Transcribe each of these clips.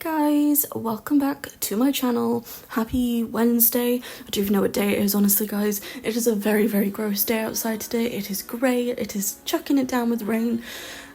guys, welcome back to my channel. Happy Wednesday. I don't even know what day it is, honestly guys. It is a very gross day outside today. It is grey, it is chucking it down with rain,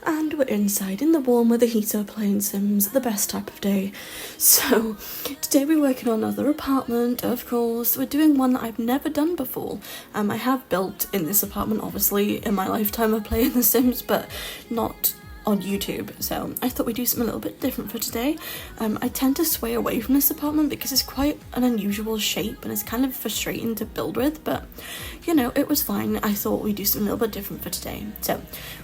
and we're inside in the warm with the heater playing Sims, the best type of day. So today we're working on another apartment, of course. We're doing one that I've never done before. I have built in this apartment obviously in my lifetime of playing The Sims, but not on YouTube, so I thought we'd do something a little bit different for today. I tend to sway away from this apartment because it's quite an unusual shape and it's kind of frustrating to build with, but you know, it was fine. I thought we'd do something a little bit different for today. So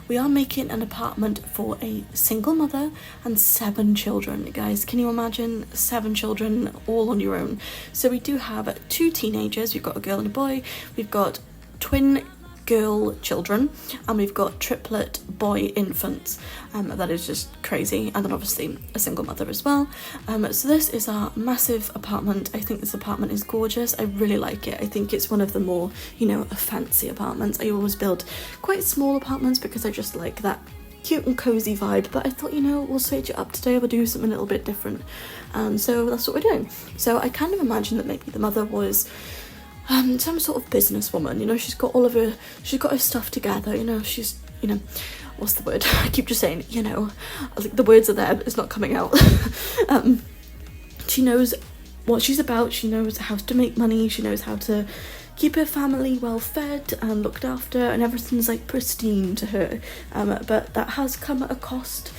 we are making an apartment for a single mother and 7 children. Guys, can you imagine 7 children all on your own? So we do have 2 teenagers, we've got a girl and a boy, we've got twin girl children, and we've got triplet boy infants. That is just crazy, and then obviously a single mother as well. So this is our massive apartment. I think this apartment is gorgeous. I really like it. I think it's one of the more, you know, fancy apartments. I always build quite small apartments because I just like that cute and cozy vibe, but I thought, you know, we'll switch it up today. We'll do something a little bit different, and so that's what we're doing. So I kind of imagine that maybe the mother was some sort of businesswoman, you know, she's got her stuff together, you know, she's, you know, what's the word? I keep just saying, you know, I think the words are there, but it's not coming out. She knows what she's about, she knows how to make money, she knows how to keep her family well fed and looked after, and everything's like pristine to her, but that has come at a cost.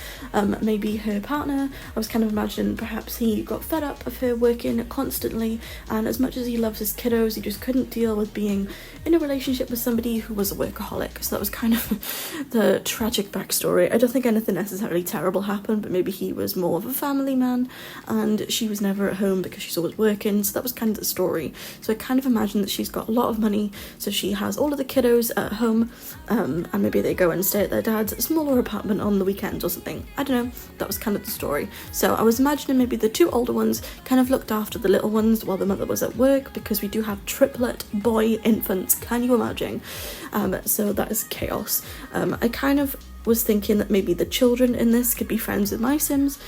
Maybe her partner, I was kind of imagining perhaps he got fed up of her working constantly, and as much as he loves his kiddos, he just couldn't deal with being in a relationship with somebody who was a workaholic. So that was kind of the tragic backstory. I don't think anything necessarily terrible happened, but maybe he was more of a family man and she was never at home because she's always working. So that was kind of the story. So I kind of imagine that she's got a lot of money, so she has all of the kiddos at home, and maybe they go and stay at their dad's smaller apartment on the weekends or something. I don't know, that was kind of the story. So I was imagining maybe the 2 older ones kind of looked after the little ones while the mother was at work, because we do have triplet boy infants, can you imagine? So that is chaos. I kind of was thinking that maybe the children in this could be friends with my Sims,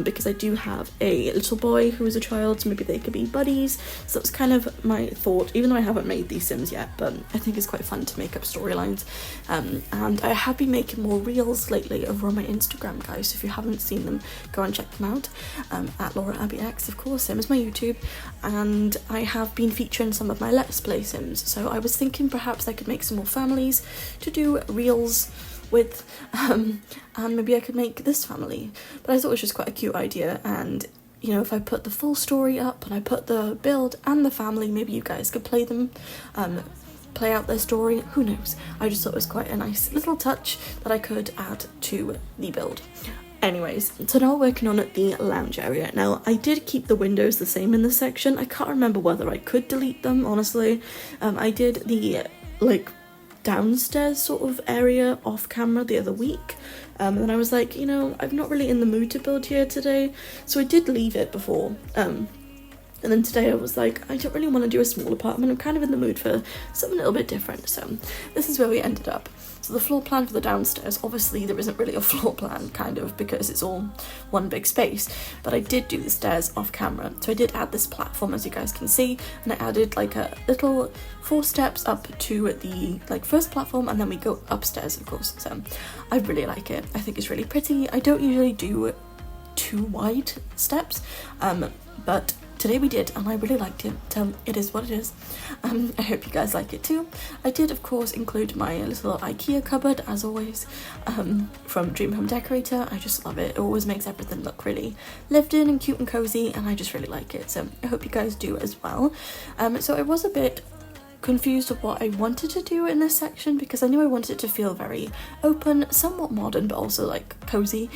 because I do have a little boy who is a child, so maybe they could be buddies. So that's kind of my thought, even though I haven't made these Sims yet, but I think it's quite fun to make up storylines. And I have been making more reels lately over on my Instagram, guys, so if you haven't seen them, go and check them out, at LauraAbbeyX, of course, same as my YouTube, and I have been featuring some of my Let's Play Sims, so I was thinking perhaps I could make some more families to do reels with, and maybe I could make this family. But I thought it was just quite a cute idea, and you know, if I put the full story up and I put the build and the family, maybe you guys could play them, play out their story, who knows. I just thought it was quite a nice little touch that I could add to the build. Anyways, so now we're working on the lounge area. Now, I did keep the windows the same in this section. I can't remember whether I could delete them, honestly. I did the, like, downstairs sort of area off camera the other week, and then I was like, you know, I'm not really in the mood to build here today, so I did leave it before, and then today I was like, I don't really want to do a small apartment, I'm kind of in the mood for something a little bit different. So this is where we ended up. So the floor plan for the downstairs, obviously there isn't really a floor plan, kind of, because it's all one big space, but I did do the stairs off camera. So I did add this platform, as you guys can see, and I added like a little 4 steps up to the like first platform, and then we go upstairs, of course. So I really like it. I think it's really pretty. I don't usually do too wide steps, but today we did, and I really liked it, so it is what it is. I hope you guys like it too. I did, of course, include my little IKEA cupboard, as always, from Dream Home Decorator. I just love it. It always makes everything look really lived in and cute and cozy, and I just really like it, so I hope you guys do as well. So I was a bit confused of what I wanted to do in this section, because I knew I wanted it to feel very open, somewhat modern, but also like cozy,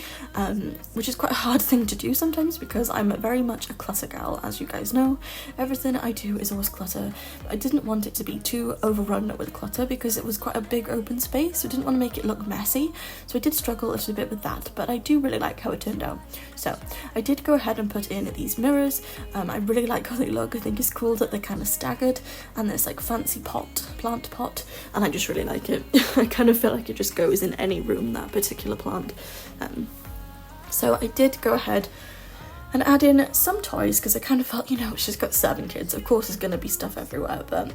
which is quite a hard thing to do sometimes because I'm very much a clutter gal, as you guys know. Everything I do is always clutter. I didn't want it to be too overrun with clutter because it was quite a big open space, so I didn't want to make it look messy, so I did struggle a little bit with that, but I do really like how it turned out. So I did go ahead and put in these mirrors. I really like how they look. I think it's cool that they're kind of staggered, and there's like fancy plant pot, and I just really like it. I kind of feel like it just goes in any room, that particular plant. So I did go ahead and add in some toys, because I kind of felt, you know, she's got 7 kids, of course there's going to be stuff everywhere, but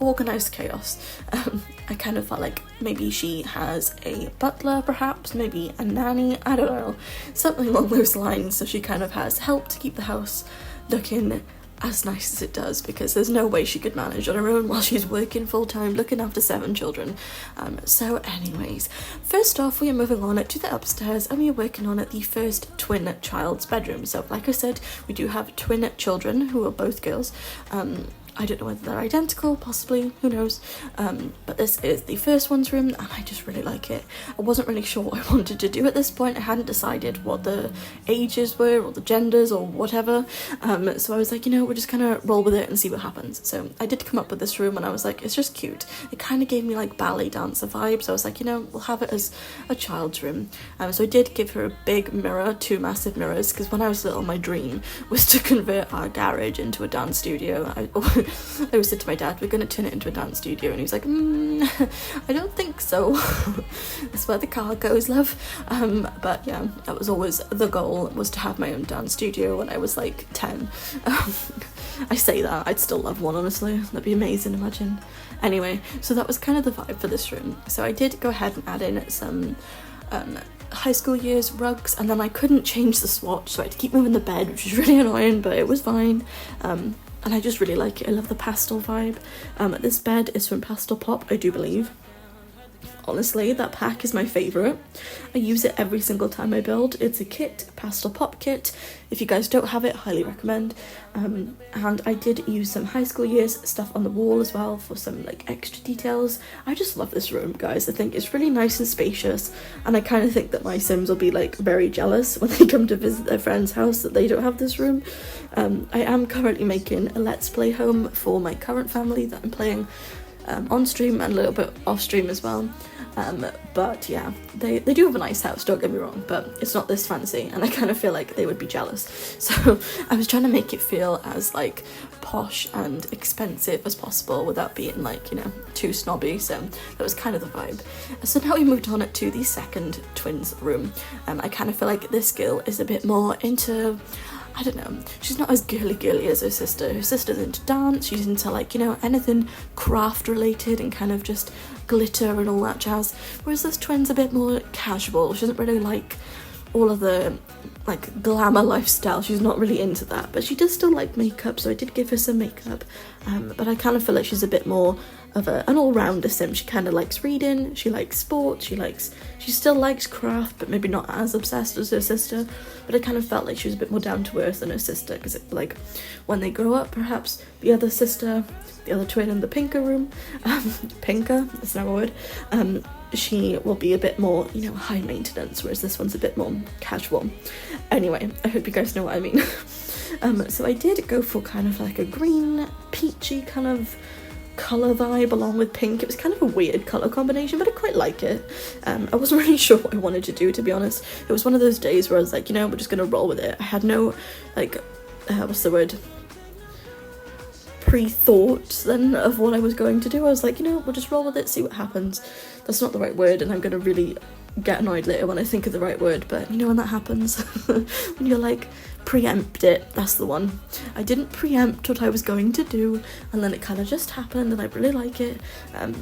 organised chaos. I kind of felt like maybe she has a butler, perhaps, maybe a nanny, I don't know, something along those lines, so she kind of has help to keep the house looking as nice as it does, because there's no way she could manage on her own while she's working full-time looking after 7 children. So anyways, first off we are moving on to the upstairs, and we are working on the first twin child's bedroom. So like I said, we do have twin children who are both girls. I don't know whether they're identical, possibly, who knows, but this is the first one's room, and I just really like it. I wasn't really sure what I wanted to do at this point. I hadn't decided what the ages were, or the genders, or whatever, so I was like, you know, we're just gonna roll with it and see what happens. So I did come up with this room, and I was like, it's just cute. It kind of gave me like ballet dancer vibes, so I was like, you know, we'll have it as a child's room. So I did give her a big mirror, 2 massive mirrors, because when I was little, my dream was to convert our garage into a dance studio. I always said to my dad, we're going to turn it into a dance studio, and he was like, I don't think so. That's where the car goes, love. But yeah, that was always the goal, was to have my own dance studio when I was like 10. I say that, I'd still love one, honestly. That'd be amazing, imagine. Anyway, so that was kind of the vibe for this room. So I did go ahead and add in some high school years rugs, and then I couldn't change the swatch, so I had to keep moving the bed, which was really annoying, but it was fine. And I just really like it. I love the pastel vibe. This bed is from Pastel Pop, I do believe. Honestly, that pack is my favourite. I use it every single time I build. It's a kit, Pastel Pop kit. If you guys don't have it, highly recommend. And I did use some high school years stuff on the wall as well for some like extra details. I just love this room, guys. I think it's really nice and spacious, and I kind of think that my Sims will be like very jealous when they come to visit their friend's house that they don't have this room. I am currently making a Let's Play home for my current family that I'm playing on stream and a little bit off stream as well. But yeah, they do have a nice house, don't get me wrong, but it's not this fancy, and I kind of feel like they would be jealous. So I was trying to make it feel as like posh and expensive as possible without being like, you know, too snobby. So that was kind of the vibe. So now we moved on to the second twins room. I kind of feel like this girl is a bit more into, I don't know, she's not as girly as her sister. Her sister's into dance, she's into like, you know, anything craft related and kind of just glitter and all that jazz, whereas this twin's a bit more casual. She doesn't really like all of the like glamour lifestyle, she's not really into that, but she does still like makeup, so I did give her some makeup. But I kind of feel like she's a bit more of an all-rounder sim. She kind of likes reading, she likes sports, she still likes craft, but maybe not as obsessed as her sister. But I kind of felt like she was a bit more down to earth than her sister, because like when they grow up, perhaps the other sister, the other twin in the pinker room, pinker, it's now a word, she will be a bit more, you know, high maintenance, whereas this one's a bit more casual. Anyway, I hope you guys know what I mean. So I did go for kind of like a green, peachy kind of colour vibe along with pink. It was kind of a weird colour combination, but I quite like it. I wasn't really sure what I wanted to do, to be honest. It was one of those days where I was like, you know, we're just gonna roll with it. I had no, like, what's the word? Pre-thoughts then of what I was going to do. I was like, you know, we'll just roll with it, see what happens. That's not the right word, and I'm gonna really get annoyed later when I think of the right word, but you know when that happens? When you're like, preempt it, that's the one. I didn't preempt what I was going to do, and then it kind of just happened, and I really like it.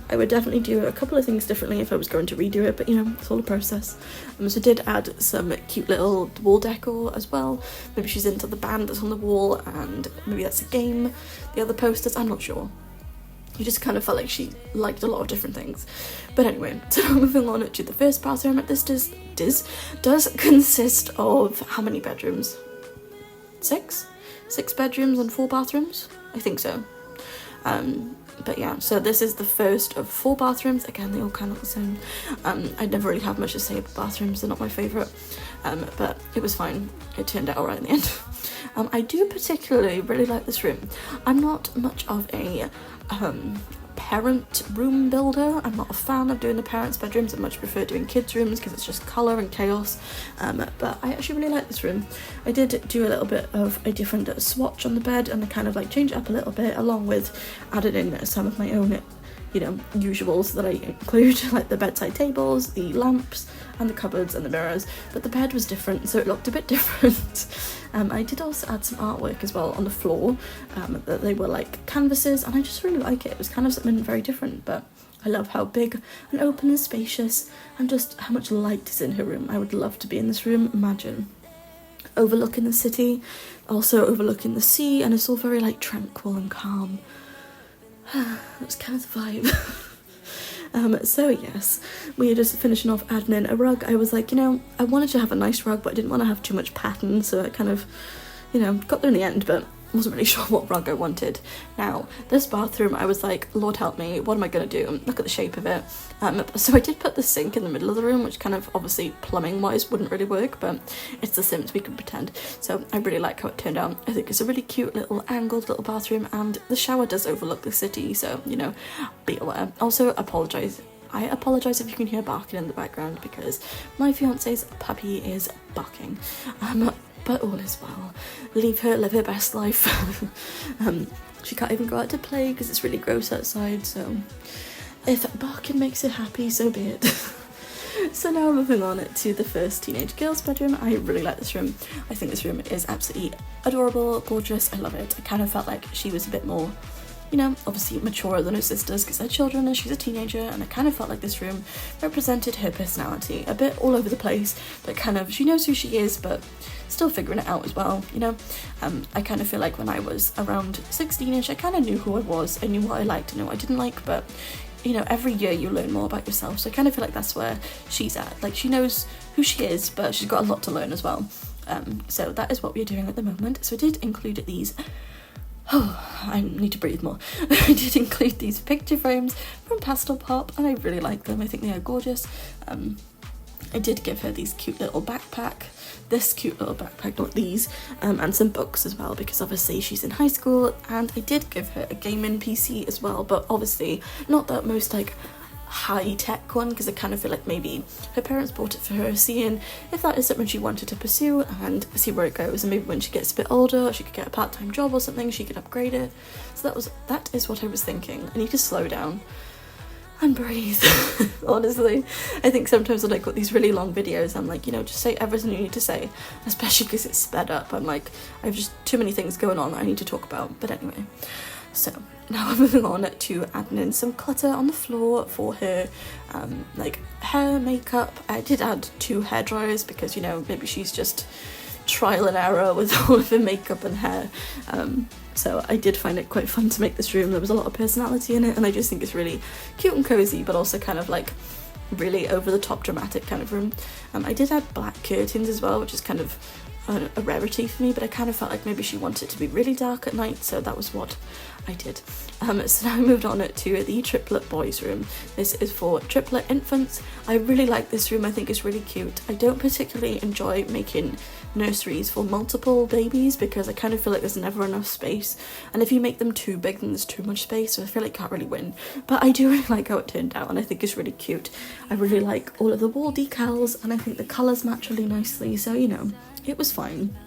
I would definitely do a couple of things differently if I was going to redo it, but you know, it's all a process. So I did add some cute little wall decor as well. Maybe she's into the band that's on the wall, and maybe that's a game. The other posters, I'm not sure. You just kind of felt like she liked a lot of different things. But anyway, so moving on to the first bathroom. This does consist of how many bedrooms? 6 bedrooms and 4 bathrooms? I think so. But yeah, so this is the first of 4 bathrooms. Again, they all kind of look the same. I never really have much to say about bathrooms, they're not my favourite. But it was fine. It turned out alright in the end. I do particularly really like this room. I'm not much of a parent room builder. I'm not a fan of doing the parents' bedrooms. I much prefer doing kids' rooms because it's just colour and chaos. But I actually really like this room. I did do a little bit of a different swatch on the bed, and I kind of like changed it up a little bit, along with added in some of my own you know, usuals that I include, like the bedside tables, the lamps, and the cupboards and the mirrors, but the bed was different, so it looked a bit different. I did also add some artwork as well on the floor, that they were like canvases, and I just really like it. It was kind of something very different, but I love how big and open and spacious, and just how much light is in her room. I would love to be in this room, imagine. Overlooking the city, also overlooking the sea, and it's all very like tranquil and calm. That's kind of the vibe. So yes, we are just finishing off adding in a rug. I was like, you know, I wanted to have a nice rug, but I didn't want to have too much pattern, so I kind of, you know, got there in the end, but wasn't really sure what rug I wanted. Now, this bathroom, I was like, Lord help me, what am I going to do? Look at the shape of it. So I did put the sink in the middle of the room, which kind of obviously plumbing wise wouldn't really work, but it's The Sims, we can pretend. So I really like how it turned out. I think it's a really cute little angled little bathroom, and the shower does overlook the city, so, you know, be aware. Also, I apologise if you can hear barking in the background, because my fiance's puppy is barking. But all is well. Leave her live her best life. She can't even go out to play because it's really gross outside, so if barking makes her happy, so be it. So now moving on to the first teenage girl's bedroom. I really like this room. I think this room is absolutely adorable, gorgeous. I love it. I kind of felt like she was a bit more, you know, obviously maturer than her sisters because they're children and she's a teenager, and I kind of felt like this room represented her personality, a bit all over the place, but kind of, she knows who she is, but still figuring it out as well, you know. I kind of feel like when I was around 16ish, I kind of knew who I was. I knew what I liked, I knew what I didn't like, but, you know, every year you learn more about yourself, so I kind of feel like that's where she's at. Like, she knows who she is, but she's got a lot to learn as well. So that is what we're doing at the moment. So I did include these, oh, I need to breathe more. I did include these picture frames from Pastel Pop, and I really like them. I think they are gorgeous. I did give her these cute little backpack, this cute little backpack, not these, and some books as well, because obviously she's in high school, and I did give her a gaming PC as well, but obviously not that most like high-tech one, because I kind of feel like maybe her parents bought it for her, seeing if that is something she wanted to pursue and see where it goes, and maybe when she gets a bit older she could get a part-time job or something, she could upgrade it. So that is what I was thinking. I need to slow down and breathe. Honestly, I think sometimes when I got these really long videos, I'm like, you know, just say everything you need to say, especially because it's sped up. I'm like, I have just too many things going on that I need to talk about. But anyway, so now we're moving on to adding in some clutter on the floor for her, like hair, makeup. I did add 2 hair dryers because, you know, maybe she's just trial and error with all of her makeup and hair. So I did find it quite fun to make this room. There was a lot of personality in it, and I just think it's really cute and cozy, but also kind of like really over the top dramatic kind of room. I did add black curtains as well, which is kind of a rarity for me, but I kind of felt like maybe she wanted it to be really dark at night, so that was what I did. So now I moved on to the triplet boys room. This is for triplet infants. I really like this room. I think it's really cute. I don't particularly enjoy making nurseries for multiple babies because I kind of feel like there's never enough space, and if you make them too big then there's too much space, so I feel like you can't really win. But I do really like how it turned out, and I think it's really cute. I really like all of the wall decals, and I think the colours match really nicely, so, you know, it was fine.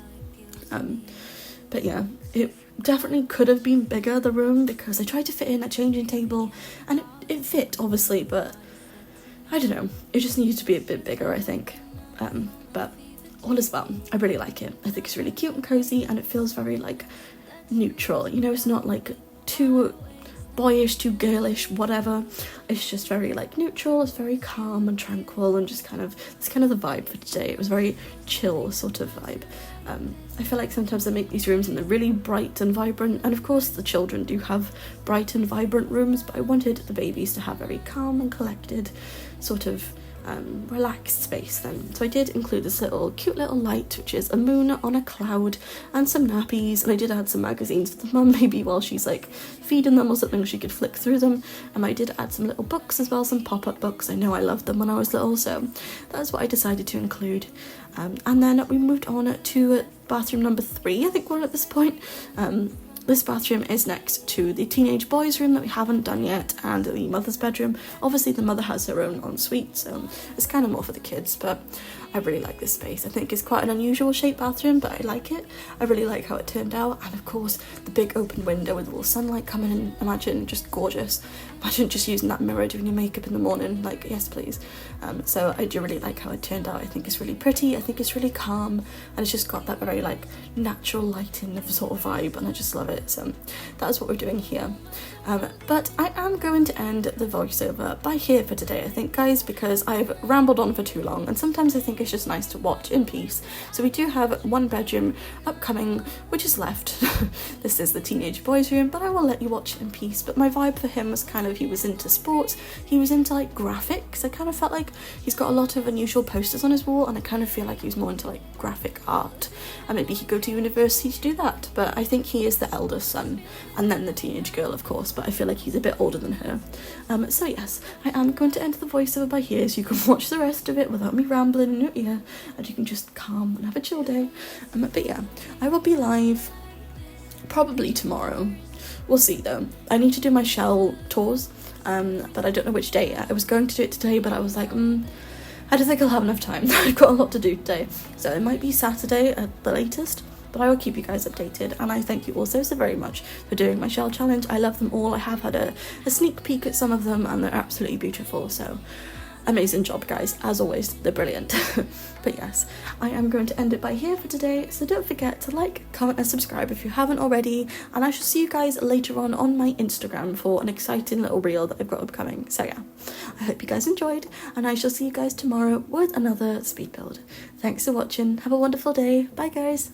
But yeah, it definitely could have been bigger, the room, because I tried to fit in a changing table and it fit obviously, but I don't know, it just needed to be a bit bigger, I think. But all is well. I really like it. I think it's really cute and cozy, and it feels very like neutral, you know. It's not like too boyish, too girlish, whatever. It's just very like neutral. It's very calm and tranquil, and just kind of, it's kind of the vibe for today. It was very chill sort of vibe. I feel like sometimes they make these rooms and they're really bright and vibrant, and of course the children do have bright and vibrant rooms, but I wanted the babies to have very calm and collected sort of relaxed space then. So I did include this little cute little light, which is a moon on a cloud, and some nappies, and I did add some magazines for the mum, maybe while she's like feeding them or something she could flick through them. And I did add some little books as well, some pop-up books. I know I loved them when I was little, so that's what I decided to include. And then we moved on to bathroom number 3, I think we're at this point. This bathroom is next to the teenage boys room that we haven't done yet, and the mother's bedroom. Obviously the mother has her own ensuite, so it's kind of more for the kids, but I really like this space. I think it's quite an unusual shaped bathroom, but I like it. I really like how it turned out, and of course the big open window with a little sunlight coming in. Imagine, just gorgeous. Imagine just using that mirror doing your makeup in the morning, like, yes please. So I do really like how it turned out. I think it's really pretty, I think it's really calm, and it's just got that very like natural lighting of sort of vibe, and I just love it. So that's what we're doing here. But I am going to end the voiceover by here for today, I think, guys, because I've rambled on for too long, and sometimes I think it's just nice to watch in peace. So we do have one bedroom upcoming, which is left. This is the teenage boys room, but I will let you watch it in peace. But my vibe for him was kind of, he was into sports, he was into like graphics. I kind of felt like he's got a lot of unusual posters on his wall, and I kind of feel like he was more into like graphic art, and maybe he'd go to university to do that. But I think he is the eldest son, and then the teenage girl, of course, but I feel like he's a bit older than her. So yes, I am going to end the voiceover by here, so you can watch the rest of it without me rambling in your ear, and you can just calm and have a chill day. But yeah, I will be live probably tomorrow. We'll see though. I need to do my shell tours, but I don't know which day yet. I was going to do it today, but I was like, I don't think I'll have enough time. I've got a lot to do today, so it might be Saturday at the latest, but I will keep you guys updated. And I thank you all so very much for doing my shell challenge. I love them all. I have had a sneak peek at some of them, and they're absolutely beautiful, so amazing job, guys. As always, they're brilliant. But yes, I am going to end it by here for today, so don't forget to like, comment and subscribe if you haven't already, and I shall see you guys later on my Instagram for an exciting little reel that I've got upcoming. So yeah, I hope you guys enjoyed, and I shall see you guys tomorrow with another speed build. Thanks for watching, have a wonderful day, bye guys.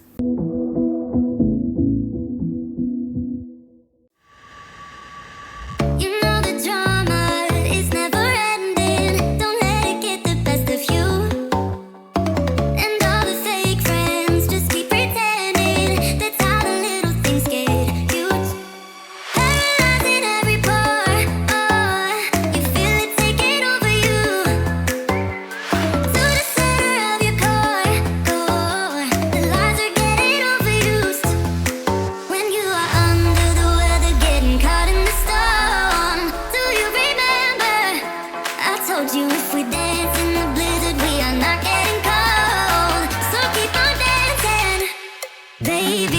If we dance in the blizzard, we are not getting cold. So keep on dancing, baby.